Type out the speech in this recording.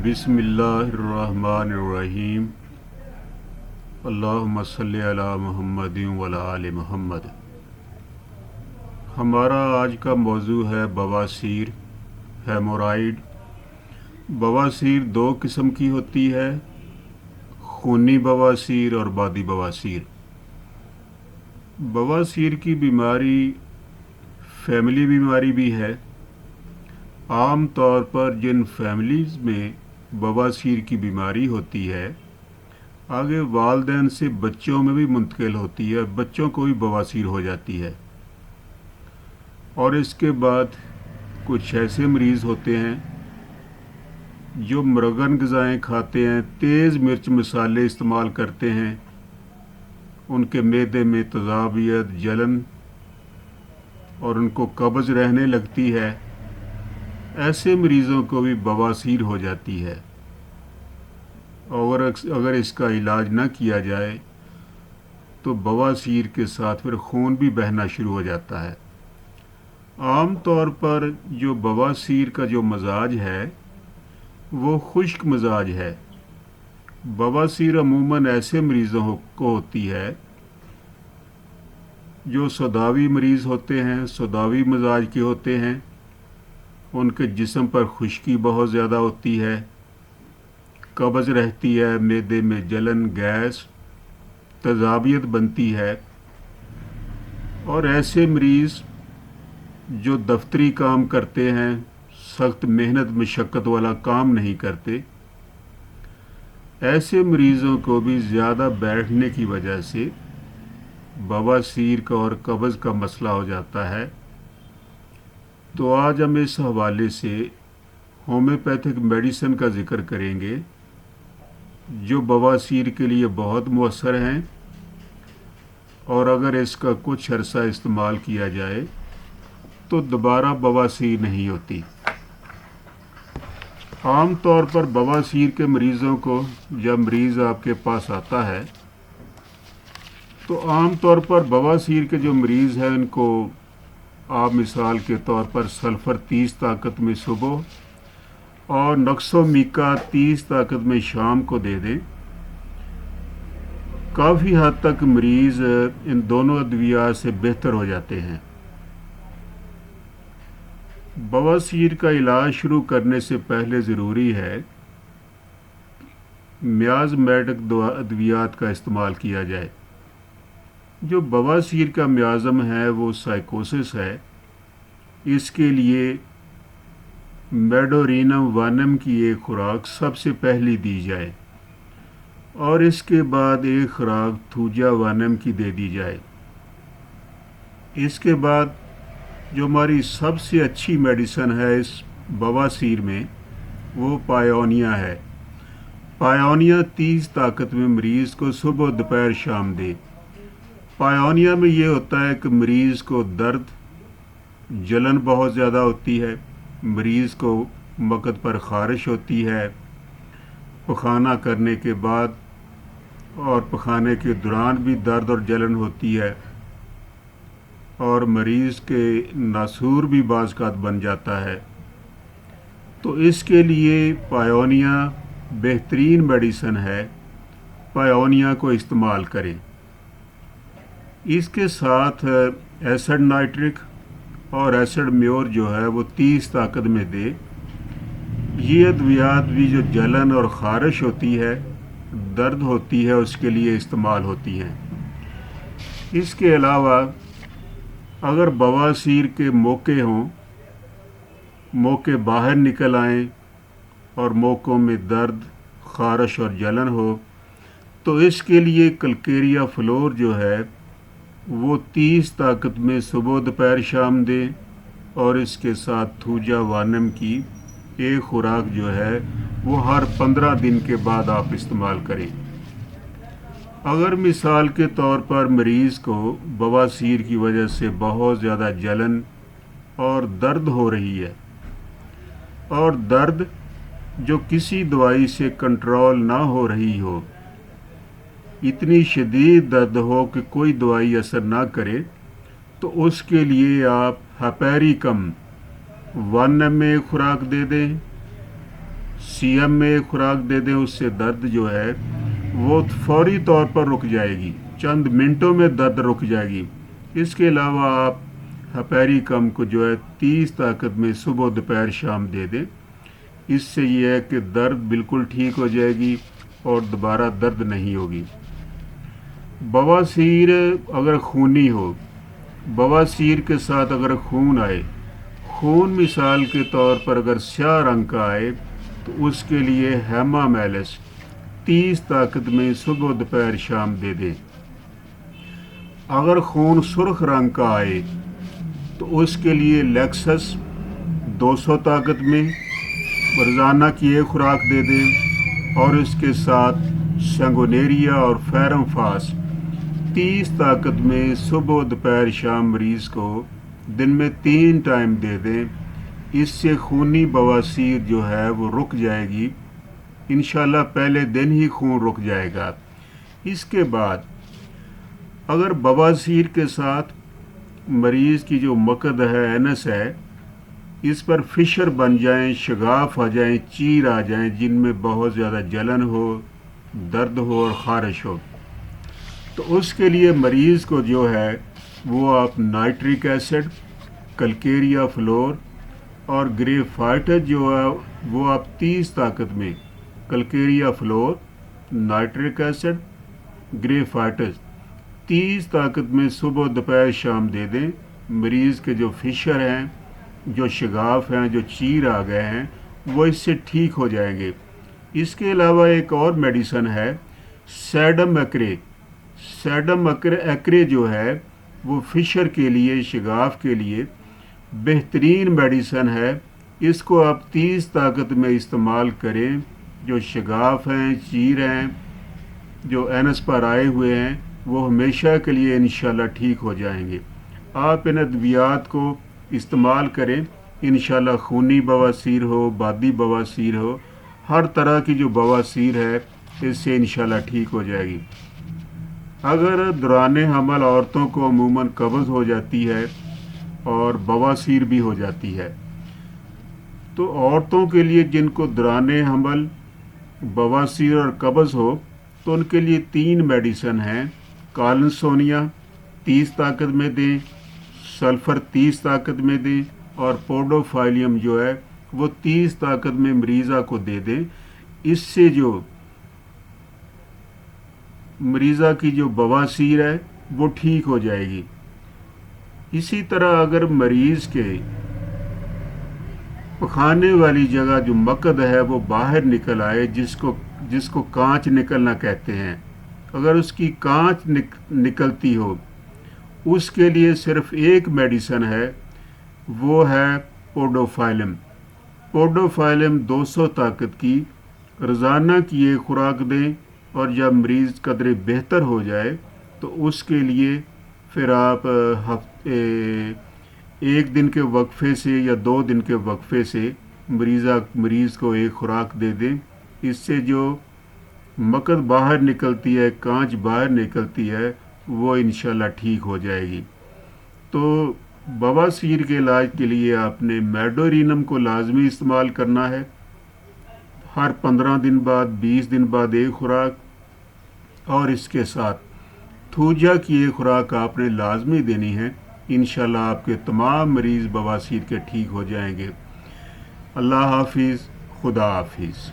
बिस्मिल्लाहिर्रहमानिर्रहीम। अल्लाहुम्मा सल्लि अला मुहम्मद व अला आलि मुहम्मद। हमारा आज का मौजू है बवासीर, हेमोराइड। बवासीर दो किस्म की होती है, खूनी बवासीर और बादी बवासीर। बवासीर की बीमारी फैमिली बीमारी भी है। आम तौर पर जिन फैमिलीज़ में बवासीर की बीमारी होती है, आगे वालिदैन से बच्चों में भी मुंतकिल होती है, बच्चों को भी बवासीर हो जाती है। और इसके बाद कुछ ऐसे मरीज़ होते हैं जो मुरगन ग़िज़ाएँ खाते हैं, तेज़ मिर्च मसाले इस्तेमाल करते हैं, उनके मैदे में तज़ाबियत, जलन और उनको कब्ज़ रहने लगती है। ऐसे मरीज़ों को भी बवासीर हो जाती है और अगर इसका इलाज ना किया जाए तो बवासीर के साथ फिर खून भी बहना शुरू हो जाता है। आम तौर पर जो बवासीर का जो मजाज है वो खुश्क मजाज है। बवासीर अमूमन ऐसे मरीज़ों को होती है जो सौदावी मरीज़ होते हैं, सौदावी मजाज के होते हैं। उनके जिस्म पर खुश्की बहुत ज़्यादा होती है, कब्ज़ रहती है, मैदे में जलन, गैस, तज़ाबियत बनती है। और ऐसे मरीज़ जो दफ्तरी काम करते हैं, सख्त मेहनत मशक्क़त वाला काम नहीं करते, ऐसे मरीज़ों को भी ज़्यादा बैठने की वजह से बवासीर का और कब्ज़ का मसला हो जाता है। तो आज हम इस हवाले से होम्योपैथिक मेडिसिन का ज़िक्र करेंगे जो बवासीर के लिए बहुत मुअस्सर हैं और अगर इसका कुछ अरसा इस्तेमाल किया जाए तो दोबारा बवासीर नहीं होती। आम तौर पर बवासीर के मरीज़ों को जब मरीज़ आपके पास आता है तो आम तौर पर बवासीर के जो मरीज़ हैं उनको आप मिसाल के तौर पर सल्फ़र 30 ताकत में सुबह और नक्सोमीका 30 ताकत में शाम को दे दें। काफ़ी हद तक मरीज़ इन दोनों अद्वियात से बेहतर हो जाते हैं। बवासीर का इलाज शुरू करने से पहले ज़रूरी है मियाज़मेटिक अद्वियात का इस्तेमाल किया जाए। जो बवासीर का मियाज़म है वो साइकोसिस है। इसके लिए मेडोरिनम वानम की एक खुराक सबसे पहली दी जाए और इसके बाद एक खुराक थूजा वानम की दे दी जाए। इसके बाद जो हमारी सबसे अच्छी मेडिसिन है इस बवासीर में वो पायोनिया है। पायोनिया 30 ताकत में मरीज़ को सुबह दोपहर शाम दे। पायोनिया में ये होता है कि मरीज़ को दर्द, जलन बहुत ज़्यादा होती है, मरीज़ को वक़्त पर ख़ारिश होती है, पखाना करने के बाद और पखाने के दौरान भी दर्द और जलन होती है और मरीज़ के नासूर भी बाज़ बन जाता है। तो इसके लिए पायोनिया बेहतरीन मेडिसिन है, पायोनिया को इस्तेमाल करें। इसके साथ एसिड नाइट्रिक और एसिड म्योर जो है वो 30 ताकत में दे। ये अद्वियात भी जो जलन और ख़ारिश होती है, दर्द होती है, उसके लिए इस्तेमाल होती हैं। इसके अलावा अगर बवासीर के मौके हों, मौके बाहर निकल आएँ और मौक़ों में दर्द, ख़ारिश और जलन हो तो इसके लिए कलकेरिया फ्लोर जो है वो 30 ताकत में सुबह दोपहर शाम दें और इसके साथ थूजा वानम की एक खुराक जो है वो हर 15 दिन के बाद आप इस्तेमाल करें। अगर मिसाल के तौर पर मरीज़ को बवासीर की वजह से बहुत ज़्यादा जलन और दर्द हो रही है और दर्द जो किसी दवाई से कंट्रोल ना हो रही हो, इतनी शदीद दर्द हो कि कोई दवाई असर ना करे, तो उसके लिए आप हपेरिकम 1 mg में खुराक दे दें, سی ایم میں ایک خوراک دے دیں، اس سے درد جو ہے وہ فوری طور پر رک جائے گی، چند منٹوں میں درد رک جائے گی۔ اس کے علاوہ آپ ہپیری کم کو جو ہے 30 طاقت میں صبح دوپہر شام دے دیں۔ اس سے یہ ہے کہ درد بالکل ٹھیک ہو جائے گی اور دوبارہ درد نہیں ہوگی۔ بواسیر اگر خونی ہو، بواسیر کے ساتھ اگر خون آئے، خون مثال کے طور پر اگر سیاہ رنگ کا آئے تو اس کے لیے ہیما میلس 30 طاقت میں صبح دوپہر شام دے دیں۔ اگر خون سرخ رنگ کا آئے تو اس کے لیے لیکسس 200 طاقت میں روزانہ کی ایک خوراک دے دیں، اور اس کے ساتھ سنگونیریا اور فیرم فاس 30 طاقت میں صبح دوپہر شام مریض کو دن میں 3 ٹائم دے دیں۔ اس سے خونی بواسیر جو ہے وہ رک جائے گی، انشاءاللہ پہلے دن ہی خون رک جائے گا۔ اس کے بعد اگر بواسیر کے ساتھ مریض کی جو مقد ہے، اینس ہے، اس پر فشر بن جائیں، شگاف آ جائیں، چیر آ جائیں جن میں بہت زیادہ جلن ہو، درد ہو اور خارش ہو، تو اس کے لیے مریض کو جو ہے وہ آپ نائٹرک ایسڈ، کلکیریا فلور اور گریپ فائٹس جو ہے وہ آپ 30 طاقت میں کلکیریا فلور، نائٹرک ایسڈ، گریپ فائٹس 30 طاقت میں صبح دوپہر شام دے دیں۔ مریض کے جو فشر ہیں، جو شگاف ہیں، جو چیر آ گئے ہیں، وہ اس سے ٹھیک ہو جائیں گے۔ اس کے علاوہ ایک اور میڈیسن ہے سیڈم ایکرے۔ سیڈم ایکرے جو ہے وہ فشر کے لیے، شگاف کے لیے بہترین میڈیسن ہے۔ اس کو آپ 30 طاقت میں استعمال کریں۔ جو شگاف ہیں، چیر ہیں، جو اینس پر آئے ہوئے ہیں، وہ ہمیشہ کے لیے انشاءاللہ ٹھیک ہو جائیں گے۔ آپ ان ادویات کو استعمال کریں، انشاءاللہ خونی بواسیر ہو، بادی بواسیر ہو، ہر طرح کی جو بواسیر ہے اس سے انشاءاللہ ٹھیک ہو جائے گی۔ اگر دوران حمل عورتوں کو عموماً قبض ہو جاتی ہے اور بواسیر بھی ہو جاتی ہے، تو عورتوں کے لیے جن کو دوران حمل بواسیر اور قبض ہو تو ان کے لیے 3 میڈیسن ہیں۔ کالنسونیا 30 طاقت میں دیں، سلفر 30 طاقت میں دیں، اور پوڈوفائلیم جو ہے وہ 30 طاقت میں مریضہ کو دے دیں۔ اس سے جو مریضہ کی جو بواسیر ہے وہ ٹھیک ہو جائے گی۔ اسی طرح اگر مریض کے پخانے والی جگہ جو مقد ہے وہ باہر نکل آئے، جس کو کانچ نکلنا کہتے ہیں، اگر اس کی کانچ نکلتی ہو، اس کے لیے صرف ایک میڈیسن ہے، وہ ہے پوڈوفائلم۔ پوڈوفائلم 200 طاقت کی روزانہ کی ایک خوراک دیں، اور جب مریض قدرے بہتر ہو جائے تو اس کے لیے پھر آپ ایک دن کے وقفے سے یا 2 دن کے وقفے سے مریض کو ایک خوراک دے دیں۔ اس سے جو مقد باہر نکلتی ہے، کانچ باہر نکلتی ہے، وہ انشاءاللہ ٹھیک ہو جائے گی۔ تو بواسیر کے علاج کے لیے آپ نے میڈورینم کو لازمی استعمال کرنا ہے۔ ہر 15 دن بعد، 20 دن بعد ایک خوراک، اور اس کے ساتھ تھوجا کی ایک خوراک آپ نے لازمی دینی ہے۔ انشاءاللہ آپ کے تمام مریض بواسیر کے ٹھیک ہو جائیں گے۔ اللہ حافظ، خدا حافظ۔